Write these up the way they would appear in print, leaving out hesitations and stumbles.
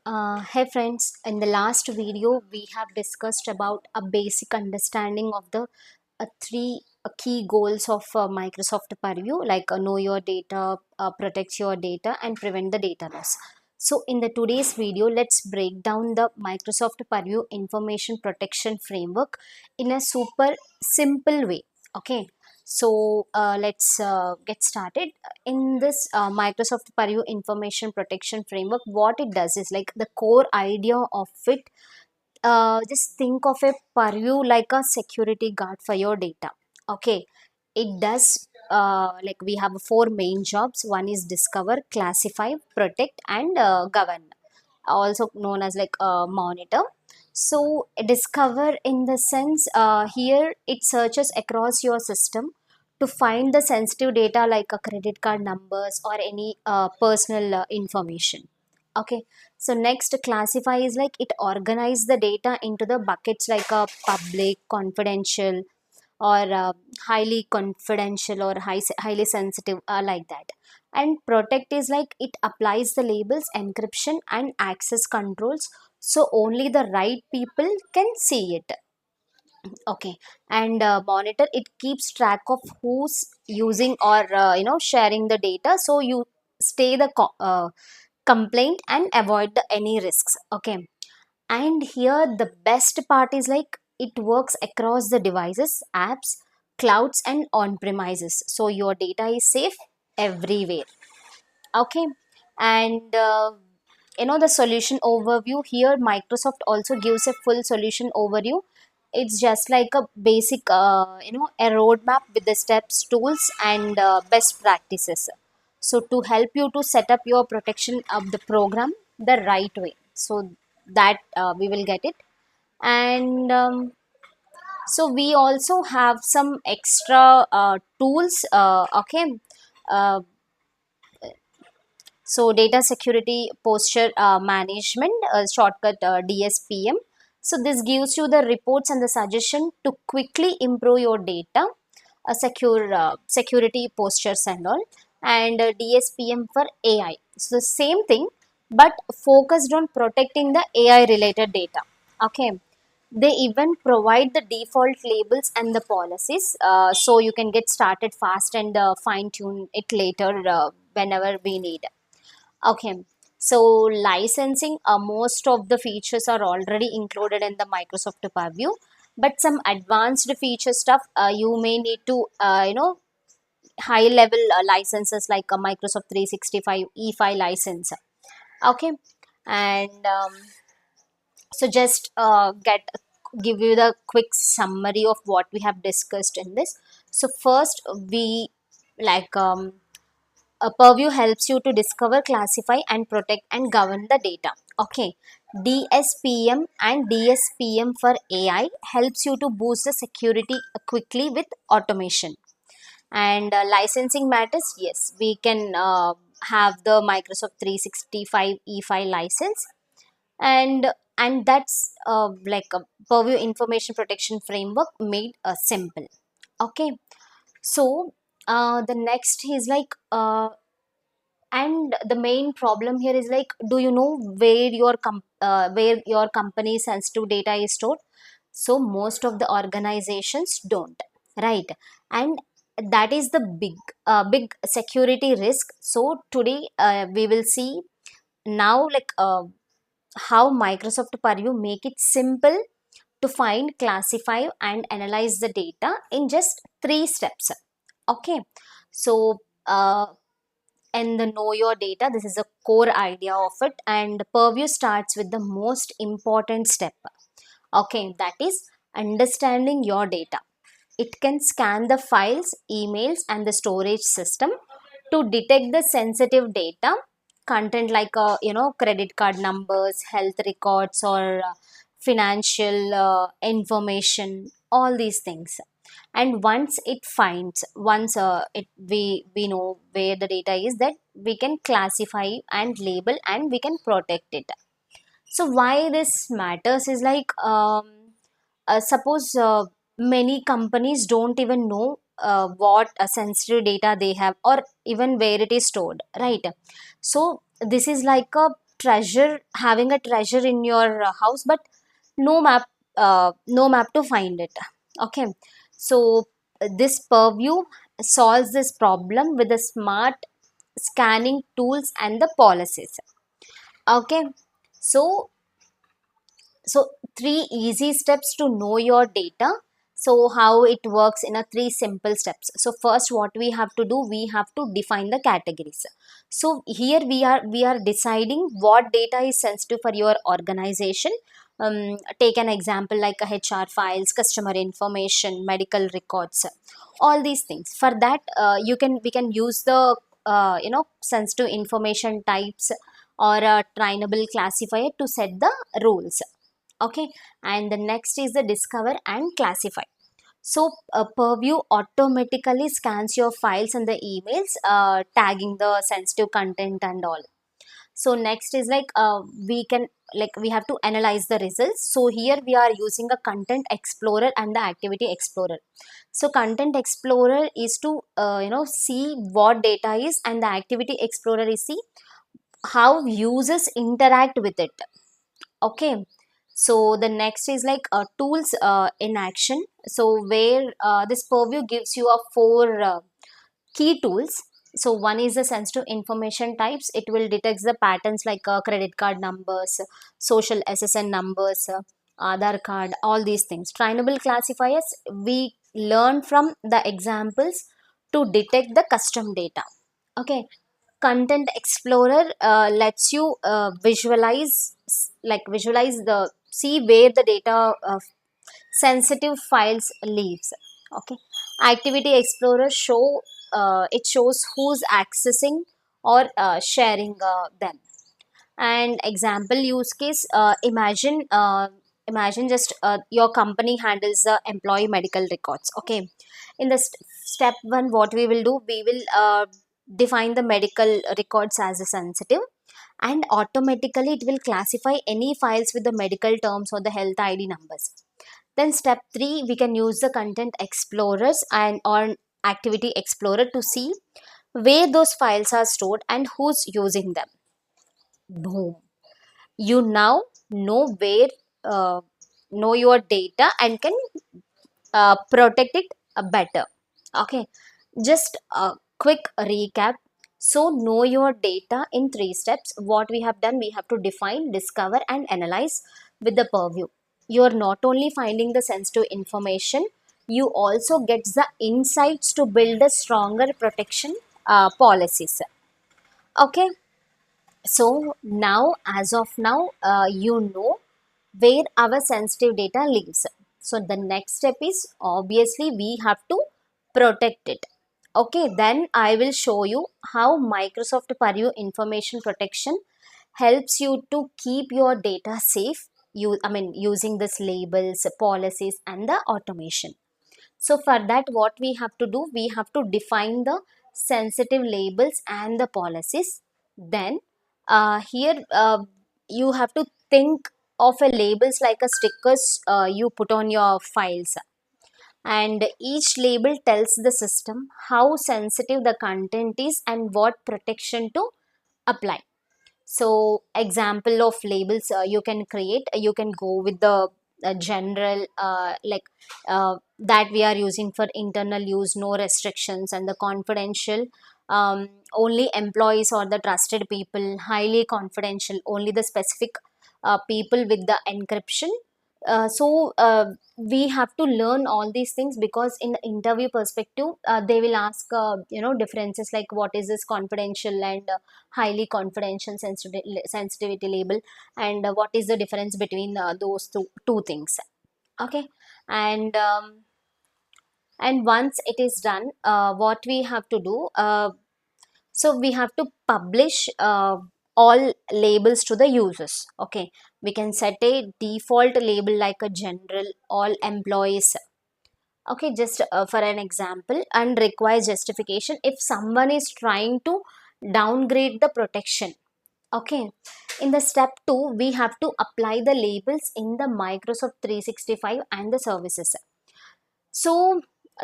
Hey friends, in the last video we have discussed about a basic understanding of the three key goals of Microsoft Purview, like know your data, protect your data, and prevent the data loss. So in the today's video, let's break down the Microsoft Purview Information Protection Framework in a super simple way. Okay, so let's get started. In this Microsoft Purview Information Protection Framework, what it does is like the core idea of it. Just think of a purview like a security guard for your data. Okay, it does like we have four main jobs. One is discover, classify, protect, and govern, also known as like monitor. So discover in the sense here it searches across your system to find the sensitive data like a credit card numbers or any personal information. Okay, so next classify is like it organize the data into the buckets like a public, confidential, or highly confidential or highly sensitive, like that. And protect is like it applies the labels, encryption, and access controls, so only the right people can see it. Okay, and monitor, it keeps track of who's using or sharing the data, so you stay the complaint and avoid any risks. Okay, and here the best part is like it works across the devices, apps, clouds, and on premises, so your data is safe everywhere. Okay, and the solution overview here, Microsoft also gives a full solution overview. It's just like a basic a roadmap with the steps, tools, and best practices, so to help you to set up your protection of the program the right way, so that we will get it. And so we also have some extra tools. Okay, uh, so data security posture management, shortcut DSPM. So this gives you the reports and the suggestion to quickly improve your data, security postures and all. And DSPM for AI. So the same thing, but focused on protecting the AI related data. Okay. They even provide the default labels and the policies, so you can get started fast and fine tune it later whenever we need. Okay, so licensing, most of the features are already included in the Microsoft Purview, but some advanced feature stuff you may need to, high level licenses like a Microsoft 365 E5 license. Okay, and so just give you the quick summary of what we have discussed in this. So first we like a purview helps you to discover, classify, and protect and govern the data. Okay, DSPM and DSPM for AI helps you to boost the security quickly with automation. And licensing matters, yes, we can have the Microsoft 365 E5 license. And that's like a purview information protection framework made simple. Okay, so the next is like and the main problem here is like, do you know where your company's sensitive data is stored? So most of the organizations don't, right? And that is the big security risk. So today we will see now like how Microsoft Purview make it simple to find, classify, and analyze the data in just 3 steps. Okay, so and the know your data, this is a core idea of it, and purview starts with the most important step. Okay, that is understanding your data. It can scan the files, emails, and the storage system to detect the sensitive data content like credit card numbers, health records, or financial information, all these things. And once it finds, once it we know where the data is, that we can classify and label and we can protect it. So why this matters is like, suppose many companies don't even know what sensitive data they have or even where it is stored, right? So this is like a treasure, having a treasure in your house, but no map, no map to find it. Okay, so this Purview solves this problem with the smart scanning tools and the policies. Okay, so so three easy steps to know your data. So how it works in a three simple steps. So first, what we have to do, we have to define the categories. So here we are deciding what data is sensitive for your organization. Take an example like a HR files, customer information, medical records, all these things. For that, we can use the sensitive information types or a trainable classifier to set the rules. Okay, and the next is the discover and classify. So Purview automatically scans your files and the emails, tagging the sensitive content and all. So next is like we have to analyze the results. So here we are using a content explorer and the activity explorer. So content explorer is to see what data is, and the activity explorer is see how users interact with it. Okay, so the next is like tools in action. So where this Purview gives you a four key tools. So one is the sensitive information types. It will detect the patterns like credit card numbers, social SSN numbers, Aadhaar card, all these things. Trainable classifiers, we learn from the examples to detect the custom data. Okay, content explorer lets you visualize the see where the data sensitive files leaves. Okay, activity explorer it shows who's accessing or sharing them. And example use case, imagine just your company handles the employee medical records. Okay, in the step one, what we will do, we will define the medical records as a sensitive, and automatically it will classify any files with the medical terms or the health ID numbers. Then step 3, we can use the content explorers and on activity explorer to see where those files are stored and who's using them. Boom, you now know where know your data and can protect it better. Okay, just a quick recap. So know your data in 3 steps. What we have done, we have to define, discover and analyze with the Purview. You are not only finding the sensitive information, you also get the insights to build a stronger protection policies. Okay, so now, as of now, you know where our sensitive data lives. So the next step is obviously we have to protect it. Okay, then I will show you how Microsoft Purview Information Protection helps you to keep your data safe. Using this labels, policies, and the automation. So for that, what we have to do, we have to define the sensitive labels and the policies. Then here you have to think of a labels like a stickers you put on your files, and each label tells the system how sensitive the content is and what protection to apply. So example of labels you can create, you can go with the general that we are using for internal use, no restrictions, and the confidential, only employees or the trusted people, highly confidential, only the specific people with the encryption. So we have to learn all these things, because in the interview perspective they will ask differences like what is this confidential and highly confidential sensitivity label, and what is the difference between those two things. Okay, and once it is done, what we have to do, so we have to publish all labels to the users. Okay, we can set a default label like a general, all employees. Okay, just for an example, and requires justification if someone is trying to downgrade the protection. Okay, in the step 2, we have to apply the labels in the Microsoft 365 and the services. So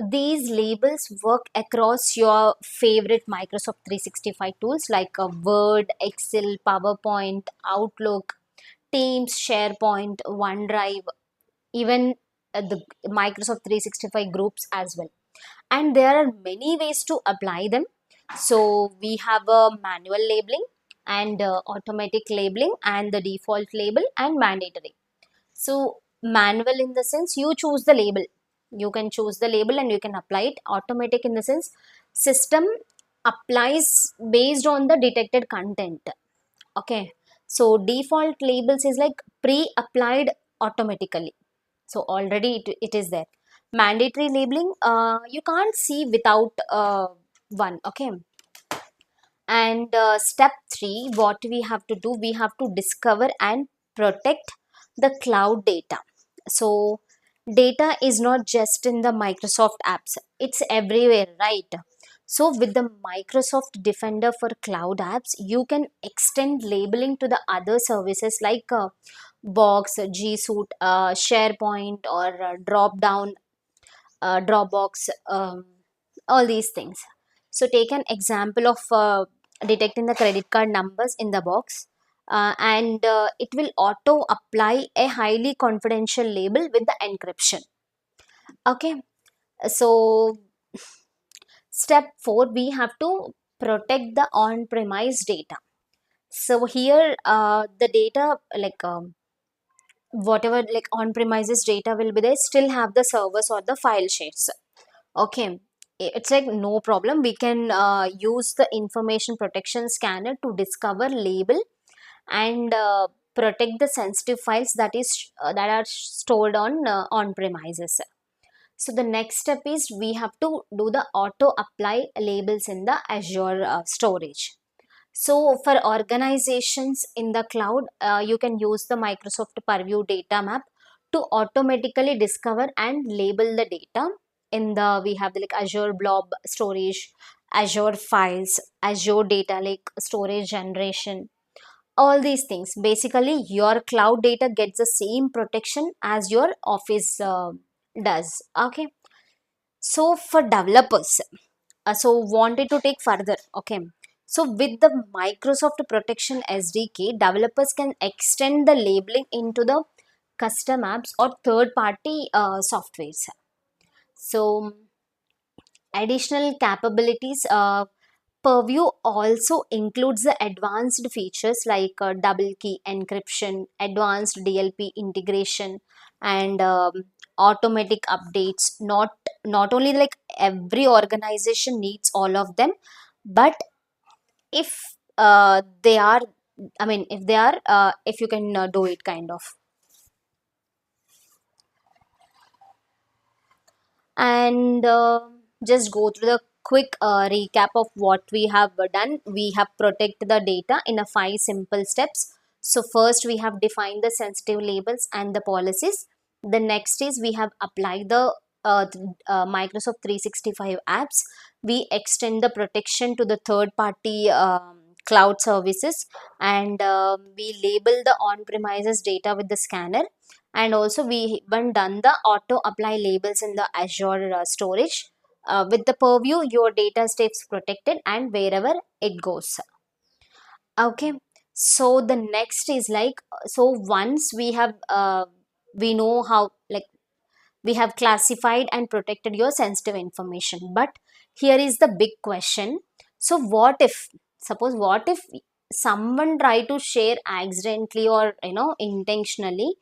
These labels work across your favorite Microsoft 365 tools like Word, Excel, PowerPoint, Outlook, Teams, SharePoint, OneDrive, even the Microsoft 365 groups as well. And there are many ways to apply them. So we have a manual labeling and automatic labeling and the default label and mandatory. So manual in the sense you choose the label. You can choose the label and you can apply it. Automatic in the sense system applies based on the detected content. Okay. So default labels is like pre-applied automatically. So already it is there. Mandatory labeling, you can't see without one. Okay. And step 3, what we have to do, we have to discover and protect the cloud data. So data is not just in the Microsoft apps, it's everywhere, right? So with the Microsoft Defender for cloud apps, you can extend labeling to the other services like Box, G Suite, SharePoint, or Dropdown, Dropbox, all these things. So take an example of detecting the credit card numbers in the box, and it will auto apply a highly confidential label with the encryption. Okay, so step 4, we have to protect the on-premise data. So here the data like whatever like on-premises data will be there, still have the servers or the file shares. Okay, it's like no problem. We can use the information protection scanner to discover, label, and protect the sensitive files that are stored on premises. So the next step is we have to do the auto apply labels in the Azure storage. So for organizations in the cloud, you can use the Microsoft Purview data map to automatically discover and label the data. In the we have the like Azure Blob storage, Azure Files, Azure Data Lake storage generation. All these things. Basically, your cloud data gets the same protection as your Office does. Okay. So for developers, so wanted to take further. Okay, so with the Microsoft Protection SDK, developers can extend the labeling into the custom apps or third party softwares. So additional capabilities, Purview also includes the advanced features like double key encryption, advanced DLP integration, and automatic updates. Not only like every organization needs all of them, but if they are, I mean, if they are, if you can do it kind of. And just go through the quick recap of what we have done. We have protect the data in a 5 simple steps. So first we have defined the sensitive labels and the policies. The next is we have applied the Microsoft 365 apps. We extend the protection to the third party cloud services, and we label the on-premises data with the scanner, and also we even done the auto apply labels in the Azure storage. With the Purview, your data stays protected and wherever it goes. Okay, so the next is like, so once we have we know how, like, we have classified and protected your sensitive information, but here is the big question. So what if, suppose what if someone try to share accidentally or intentionally?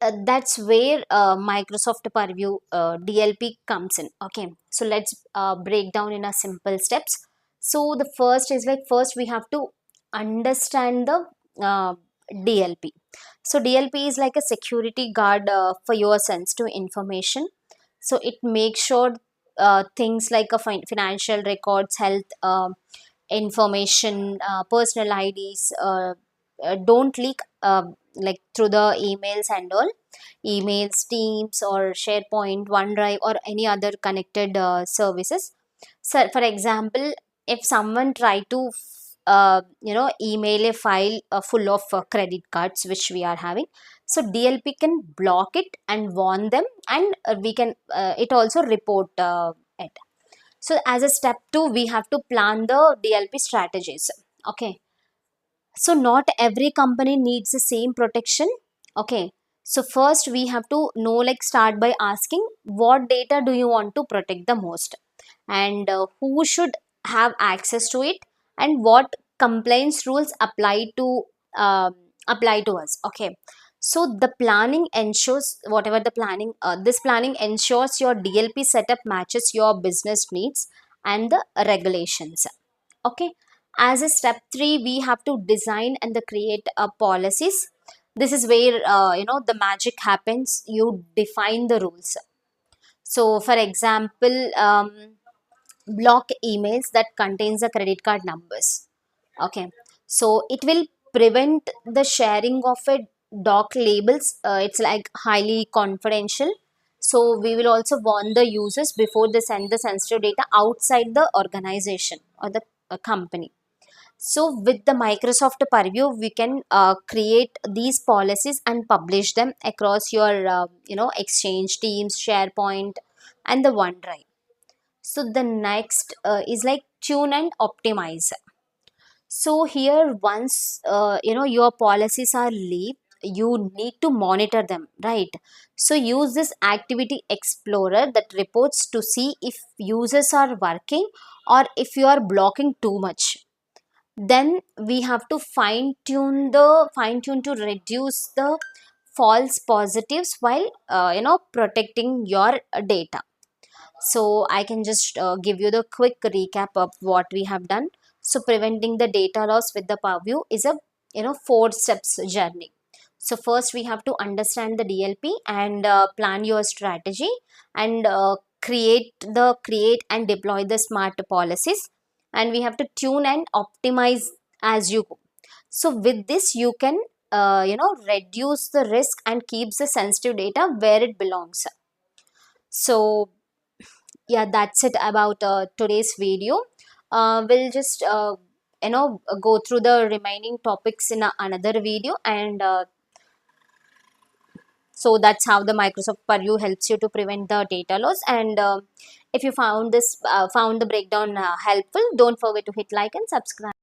That's where Microsoft Purview DLP comes in. Okay, so let's break down in a simple steps. So the first is like, first we have to understand the DLP. So DLP is like a security guard for your sensitive information. So it makes sure things like a financial records, health information, personal IDs don't leak like through the emails and all, emails, Teams, or SharePoint, OneDrive, or any other connected services. So for example, if someone try to email a file full of credit cards which we are having. So DLP can block it and warn them, and we can it also report it. So as a step 2, we have to plan the DLP strategies. Okay, so not every company needs the same protection. Okay, so first we have to know, like, start by asking what data do you want to protect the most, and who should have access to it, and what compliance rules um, apply to us. Okay, so the planning ensures whatever the planning this planning ensures your DLP setup matches your business needs and the regulations. Okay, as a step 3, we have to design and the create policies. This is where the magic happens. You define the rules. So for example, block emails that contains the credit card numbers. Okay, so it will prevent the sharing of a doc labels. It's like highly confidential. So we will also warn the users before they send the sensitive data outside the organization or the company. So with the Microsoft Purview, we can create these policies and publish them across your Exchange, Teams, SharePoint, and the OneDrive. So the next is like tune and optimize. So here, once your policies are live, you need to monitor them, right? So use this activity explorer that reports to see if users are working or if you are blocking too much. Then we have to fine tune to reduce the false positives while protecting your data. So I can just give you the quick recap of what we have done. So preventing the data loss with the Purview is a 4 steps journey. So first we have to understand the DLP and plan your strategy, and create and deploy the smart policies, and we have to tune and optimize as you go. So with this you can reduce the risk and keeps the sensitive data where it belongs. So yeah, that's it about today's video. We'll just go through the remaining topics in another video, and so that's how the Microsoft Purview helps you to prevent the data loss. And if you found the breakdown helpful, don't forget to hit like and subscribe.